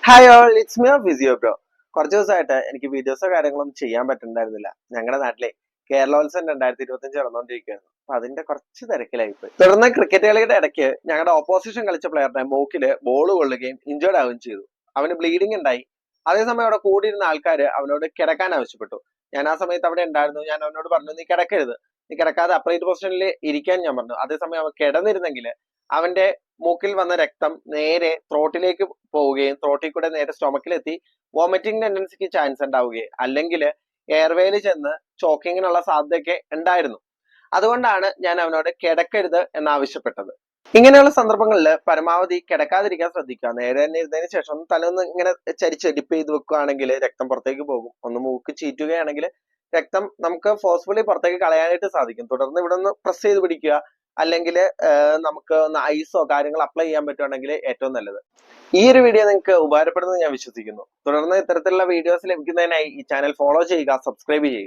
Hi all, it's me physio bro. കുറച്ച് ദിവസമായിട്ട് എനിക്ക് വീഡിയോസോ കാര്യങ്ങളൊന്നും ചെയ്യാൻ പറ്റുന്നുണ്ടായിരുന്നില്ല. ഞങ്ങളുടെ നാട്ടിലെ കേരളോത്സവം 2025 നടന്നുകൊണ്ടിരിക്കുകയായിരുന്നു. അപ്പൊ അതിന്റെ കുറച്ച് തിരക്കിലായിപ്പോയി. തുടർന്ന് ക്രിക്കറ്റ് കളിയുടെ ഇടയ്ക്ക് ഞങ്ങളുടെ ഓപ്പോസിഷൻ കളിച്ച പ്ലെയറിന്റെ മൂക്കില് ബോൾ കൊള്ളുകയും ഇഞ്ചേർഡ് ആവുകയും ചെയ്തു. അവന് ബ്ലീഡിംഗ് ഉണ്ടായി. അതേസമയം അവിടെ കൂടിയിരുന്ന ആൾക്കാര് അവനോട് കിടക്കാൻ ആവശ്യപ്പെട്ടു. ഞാൻ ആ സമയത്ത് അവിടെ ഉണ്ടായിരുന്നു. ഞാൻ അവനോട് പറഞ്ഞു, നീ കിടക്കരുത്, നീ കിടക്കാതെ അപ്രൈറ്റ് പൊസിഷനിൽ ഇരിക്കാൻ ഞാൻ പറഞ്ഞു. അതേസമയം അവൻ കിടന്നിരുന്നെങ്കിൽ അവന്റെ മൂക്കിൽ വന്ന രക്തം നേരെ ത്രോട്ടിലേക്ക് പോവുകയും ത്രോട്ടിൽ കൂടെ നേരെ സ്റ്റൊമക്കിലെത്തി വോമിറ്റിംഗ് ടെൻഡൻസിക്ക് ചാൻസ് ഉണ്ടാവുകയും അല്ലെങ്കിൽ എയർവേയിൽ ചെന്ന് ചോക്കിങ്ങിനുള്ള സാധ്യതയൊക്കെ ഉണ്ടായിരുന്നു. അതുകൊണ്ടാണ് ഞാൻ അവനോട് കിടക്കരുത് എന്നാവശ്യപ്പെട്ടത്. ഇങ്ങനെയുള്ള സന്ദർഭങ്ങളിൽ പരമാവധി കിടക്കാതിരിക്കാൻ ശ്രദ്ധിക്കുക. നേരെ തന്നെ ഇരുന്നതിന് ശേഷം ഒന്ന് തലൊന്ന് ഇങ്ങനെ ചരിച്ച് ഡിപ്പ് ചെയ്ത് വെക്കുകയാണെങ്കിൽ രക്തം പുറത്തേക്ക് പോകും. ഒന്ന് മൂക്ക് ചീറ്റുകയാണെങ്കിൽ രക്തം നമുക്ക് ഫോഴ്സ്ഫുള്ളി പുറത്തേക്ക് കളയാനായിട്ട് സാധിക്കും. തുടർന്ന് ഇവിടെ ഒന്ന് പ്രസ് ചെയ്ത് പിടിക്കുക, അല്ലെങ്കിൽ നമുക്ക് ഒന്ന് ഐസോ കാര്യങ്ങൾ അപ്ലൈ ചെയ്യാൻ പറ്റുവാണെങ്കിൽ ഏറ്റവും നല്ലത്. ഈ ഒരു വീഡിയോ നിങ്ങൾക്ക് ഉപകാരപ്പെടുന്നത് ഞാൻ വിശ്വസിക്കുന്നു. തുടർന്ന് ഇത്തരത്തിലുള്ള വീഡിയോസ് ലഭിക്കുന്നതിനായി ഈ ചാനൽ ഫോളോ ചെയ്യുക, സബ്സ്ക്രൈബ് ചെയ്യുക.